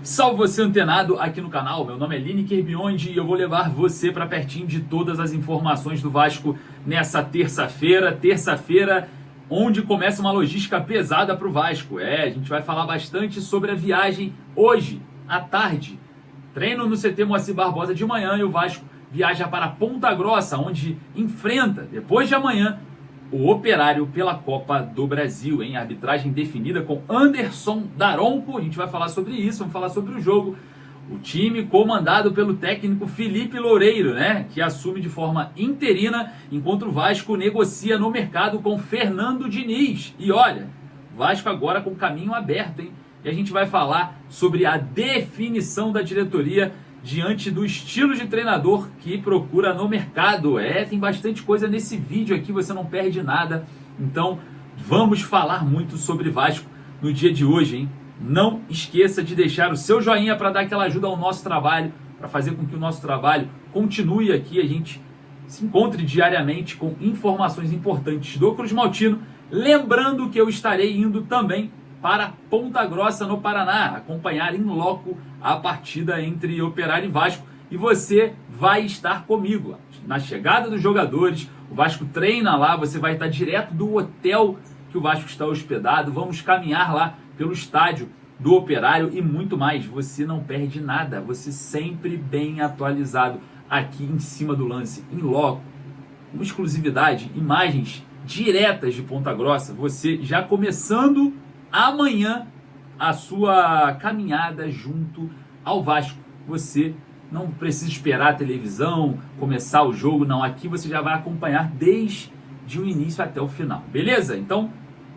Salve você antenado aqui no canal, meu nome é Lineker Biondi e eu vou levar você para pertinho de todas as informações do Vasco nessa terça-feira, onde começa uma logística pesada para o Vasco. A gente vai falar bastante sobre a viagem hoje, à tarde. Treino no CT Moacir Barbosa de manhã e o Vasco viaja para Ponta Grossa, onde enfrenta, depois de amanhã, o Operário pela Copa do Brasil, em arbitragem definida com Anderson Daronco. A gente vai falar sobre isso, vamos falar sobre o jogo. O time comandado pelo técnico Felipe Loureiro, que assume de forma interina, enquanto o Vasco negocia no mercado com Fernando Diniz. E olha, o Vasco agora com o caminho aberto, hein? E a gente vai falar sobre a definição da diretoria diante do estilo de treinador que procura no mercado. Tem bastante coisa nesse vídeo aqui, você não perde nada. Então, vamos falar muito sobre Vasco no dia de hoje, hein? Não esqueça de deixar o seu joinha para dar aquela ajuda ao nosso trabalho, para fazer com que o nosso trabalho continue aqui, a gente se encontre diariamente com informações importantes do Cruz Maltino. Lembrando que eu estarei indo também para Ponta Grossa, no Paraná, acompanhar em loco a partida entre Operário e Vasco. E você vai estar comigo na chegada dos jogadores. O Vasco treina lá, você vai estar direto do hotel que o Vasco está hospedado. Vamos caminhar lá pelo estádio do Operário e muito mais. Você não perde nada, você sempre bem atualizado aqui em cima do lance, em loco, com exclusividade, imagens diretas de Ponta Grossa. Você já começando amanhã a sua caminhada junto ao Vasco. Você não precisa esperar a televisão, começar o jogo, não. Aqui você já vai acompanhar desde o início até o final, beleza? Então,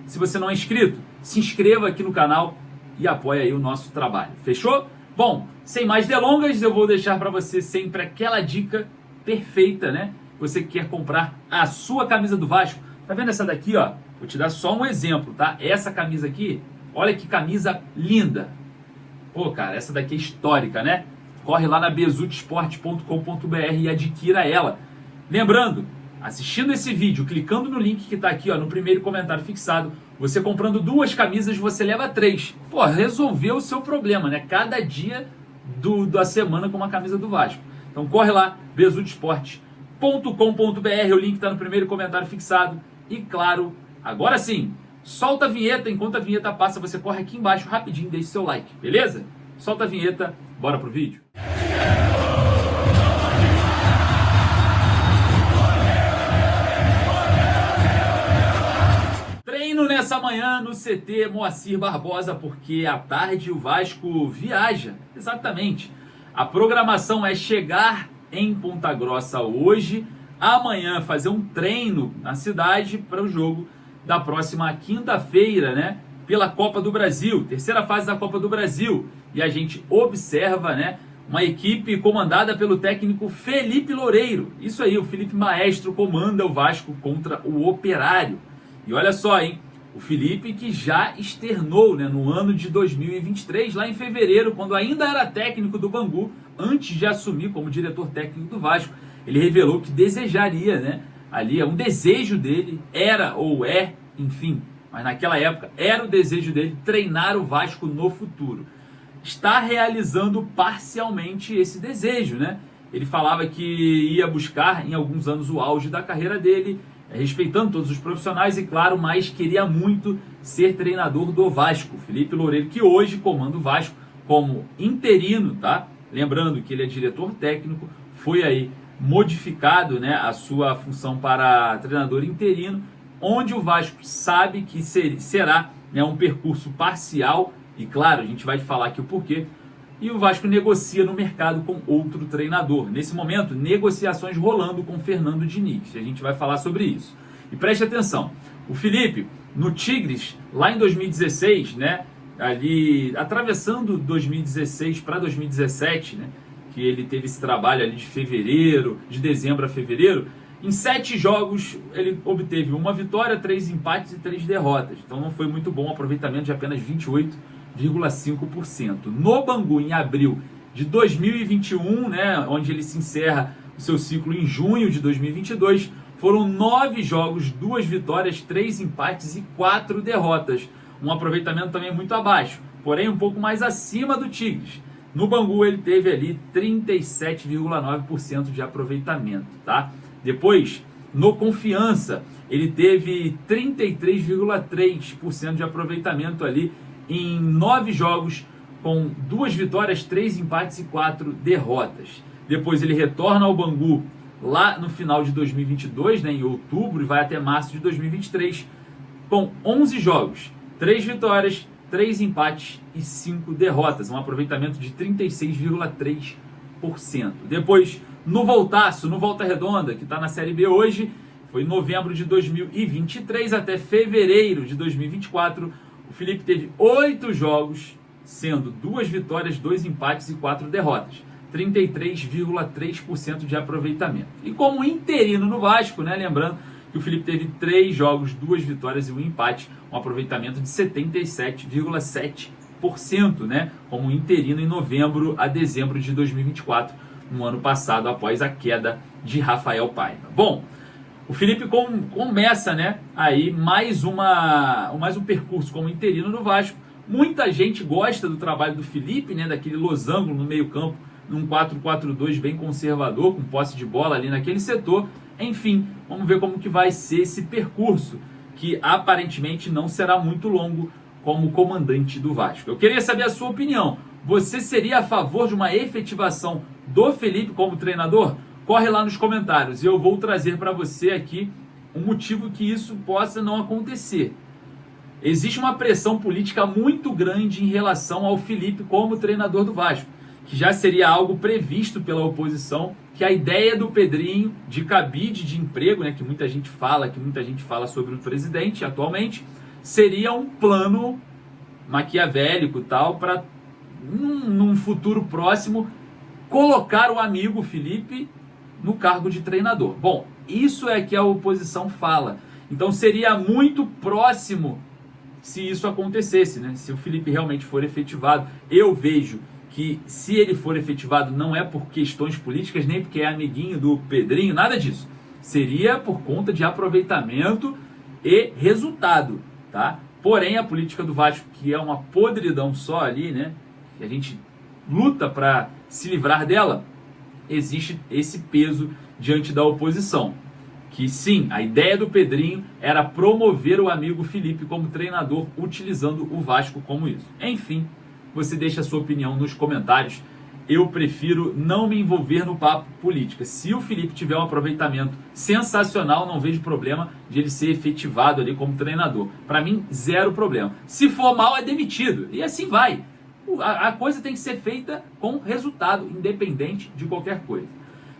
se você não é inscrito, se inscreva aqui no canal e apoie aí o nosso trabalho, fechou? Bom, sem mais delongas, eu vou deixar para você sempre aquela dica perfeita, Você que quer comprar a sua camisa do Vasco. Tá vendo essa daqui, ó? Vou te dar só um exemplo, tá? Essa camisa aqui, olha que camisa linda. Pô, cara, essa daqui é histórica, Corre lá na bezutesporte.com.br e adquira ela. Lembrando, assistindo esse vídeo, clicando no link que tá aqui, ó, no primeiro comentário fixado, você comprando 2 camisas, você leva 3. Pô, resolveu o seu problema, Cada dia da semana com uma camisa do Vasco. Então corre lá, bezutesporte.com.br, o link tá no primeiro comentário fixado. E claro, agora sim, solta a vinheta. Enquanto a vinheta passa, você corre aqui embaixo rapidinho e deixa seu like, beleza? Solta a vinheta, bora pro vídeo. Treino nessa manhã no CT Moacir Barbosa, porque à tarde o Vasco viaja. Exatamente. A programação é chegar em Ponta Grossa hoje, amanhã fazer um treino na cidade para o jogo da próxima quinta-feira, pela Copa do Brasil, terceira fase da Copa do Brasil. E a gente observa, uma equipe comandada pelo técnico Felipe Loureiro. Isso aí, o Felipe Maestro comanda o Vasco contra o Operário. E olha só, hein? O Felipe que já externou, no ano de 2023, lá em fevereiro, quando ainda era técnico do Bangu, antes de assumir como diretor técnico do Vasco, ele revelou que desejaria, ali, um desejo dele, era ou é, enfim, mas naquela época era o desejo dele treinar o Vasco no futuro. Está realizando parcialmente esse desejo, Ele falava que ia buscar em alguns anos o auge da carreira dele, respeitando todos os profissionais e claro, mas queria muito ser treinador do Vasco. Felipe Loureiro, que hoje comanda o Vasco como interino, tá? Lembrando que ele é diretor técnico, foi aí modificado, a sua função para treinador interino, onde o Vasco sabe que será um percurso parcial, e claro, a gente vai falar aqui o porquê, e o Vasco negocia no mercado com outro treinador. Nesse momento, negociações rolando com Fernando Diniz, a gente vai falar sobre isso. E preste atenção, o Felipe, no Tigres, lá em 2016, ali atravessando 2016 para 2017, que ele teve esse trabalho ali de dezembro a fevereiro, em 7 jogos ele obteve 1 vitória, 3 empates e 3 derrotas. Então não foi muito bom, aproveitamento de apenas 28,5%. No Bangu, em abril de 2021, onde ele se encerra o seu ciclo em junho de 2022, foram 9 jogos, 2 vitórias, 3 empates e 4 derrotas. Um aproveitamento também muito abaixo. porém um pouco mais acima do Tigres. No Bangu ele teve ali 37,9% de aproveitamento, tá? Depois, no Confiança, ele teve 33,3% de aproveitamento ali em 9 jogos, com 2 vitórias, 3 empates e 4 derrotas. Depois ele retorna ao Bangu lá no final de 2022, né, em outubro, e vai até março de 2023, com 11 jogos, 3 vitórias, 3 empates e 5 derrotas, um aproveitamento de 36,3%. Depois, no Voltaço, no Volta Redonda, que está na Série B hoje, foi em novembro de 2023 até fevereiro de 2024, o Felipe teve 8 jogos, sendo 2 vitórias, 2 empates e 4 derrotas. 33,3% de aproveitamento. E como interino no Vasco, né, lembrando que o Felipe teve 3 jogos, 2 vitórias e 1 empate, um aproveitamento de 77,7%, né, como interino em novembro a dezembro de 2024, no ano passado, após a queda de Rafael Paiva. Bom, o Felipe começa, né, aí mais um percurso como interino no Vasco. Muita gente gosta do trabalho do Felipe, né, daquele losango no meio-campo, num 4-4-2 bem conservador, com posse de bola ali naquele setor. Enfim, vamos ver como que vai ser esse percurso, que aparentemente não será muito longo como comandante do Vasco. Eu queria saber a sua opinião. Você seria a favor de uma efetivação do Felipe como treinador? Corre lá nos comentários e eu vou trazer para você aqui um motivo que isso possa não acontecer. Existe uma pressão política muito grande em relação ao Felipe como treinador do Vasco, que já seria algo previsto pela oposição, que a ideia do Pedrinho de cabide de emprego, né, que muita gente fala sobre o presidente atualmente, seria um plano maquiavélico tal para num futuro próximo colocar o amigo Felipe no cargo de treinador. Bom, isso é que a oposição fala. Então seria muito próximo se isso acontecesse, né? Se o Felipe realmente for efetivado. Eu vejo que se ele for efetivado não é por questões políticas, nem porque é amiguinho do Pedrinho, nada disso. Seria por conta de aproveitamento e resultado, tá? Porém, a política do Vasco, que é uma podridão só ali, né? Que a gente luta para se livrar dela, existe esse peso diante da oposição. Que sim, a ideia do Pedrinho era promover o amigo Felipe como treinador, utilizando o Vasco como isso. Enfim, você deixa a sua opinião nos comentários. Eu prefiro não me envolver no papo política. Se o Felipe tiver um aproveitamento sensacional, não vejo problema de ele ser efetivado ali como treinador. Para mim, zero problema. Se for mal, é demitido. E assim vai. A coisa tem que ser feita com resultado, independente de qualquer coisa.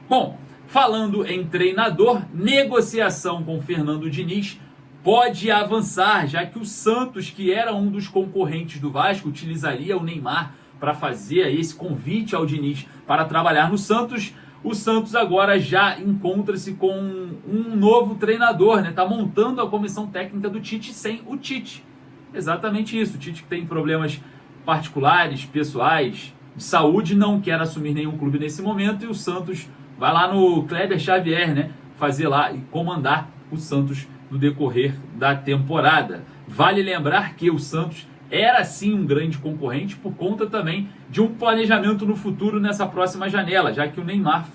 Bom, falando em treinador, negociação com Fernando Diniz pode avançar, já que o Santos, que era um dos concorrentes do Vasco, utilizaria o Neymar para fazer esse convite ao Diniz para trabalhar no Santos. O Santos agora já encontra-se com um novo treinador, né? Tá montando a comissão técnica do Tite sem o Tite. Exatamente isso. O Tite tem problemas particulares, pessoais, de saúde, não quer assumir nenhum clube nesse momento, e o Santos vai lá no Kleber Xavier, né? Fazer lá e comandar o Santos no decorrer da temporada. Vale lembrar que o Santos era sim um grande concorrente por conta também de um planejamento no futuro nessa próxima janela, já que o Neymar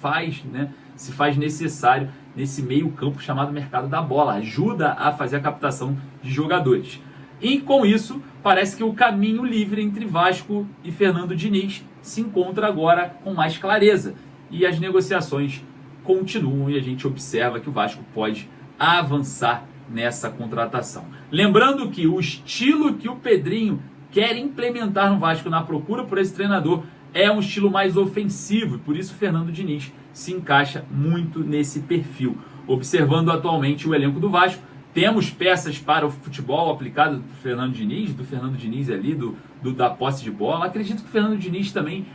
se faz necessário nesse meio campo chamado mercado da bola, ajuda a fazer a captação de jogadores. E com isso, parece que o caminho livre entre Vasco e Fernando Diniz se encontra agora com mais clareza. E as negociações continuam e a gente observa que o Vasco pode avançar nessa contratação. Lembrando que o estilo que o Pedrinho quer implementar no Vasco na procura por esse treinador é um estilo mais ofensivo, e por isso o Fernando Diniz se encaixa muito nesse perfil. Observando atualmente o elenco do Vasco, temos peças para o futebol aplicado do Fernando Diniz ali, da posse de bola. Acredito que o Fernando Diniz também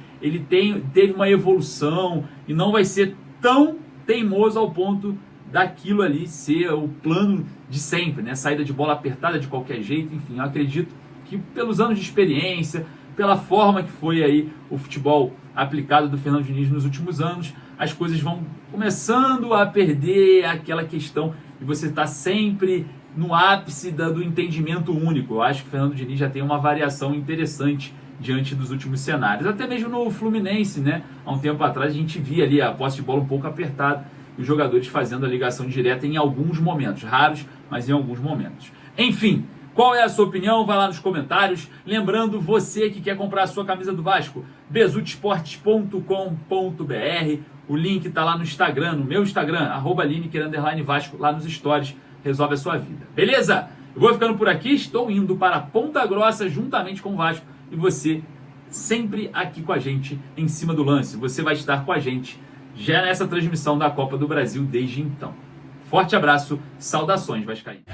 teve uma evolução e não vai ser tão teimoso ao ponto daquilo ali ser o plano de sempre, né? Saída de bola apertada de qualquer jeito, enfim, eu acredito que pelos anos de experiência, pela forma que foi aí o futebol aplicado do Fernando Diniz nos últimos anos, as coisas vão começando a perder aquela questão de você estar sempre no ápice do entendimento único. Eu acho que o Fernando Diniz já tem uma variação interessante diante dos últimos cenários. Até mesmo no Fluminense, né? Há um tempo atrás a gente via ali a posse de bola um pouco apertada e os jogadores fazendo a ligação direta em alguns momentos, raros, mas em alguns momentos. Enfim, qual é a sua opinião? Vai lá nos comentários. Lembrando, você que quer comprar a sua camisa do Vasco, besutesportes.com.br. O link está lá no Instagram, no meu Instagram, @Lineker_Vasco, lá nos stories. Resolve a sua vida. Beleza? Eu vou ficando por aqui, estou indo para Ponta Grossa juntamente com o Vasco e você sempre aqui com a gente em cima do lance. Você vai estar com a gente já nessa transmissão da Copa do Brasil desde então. Forte abraço, saudações vascaínas.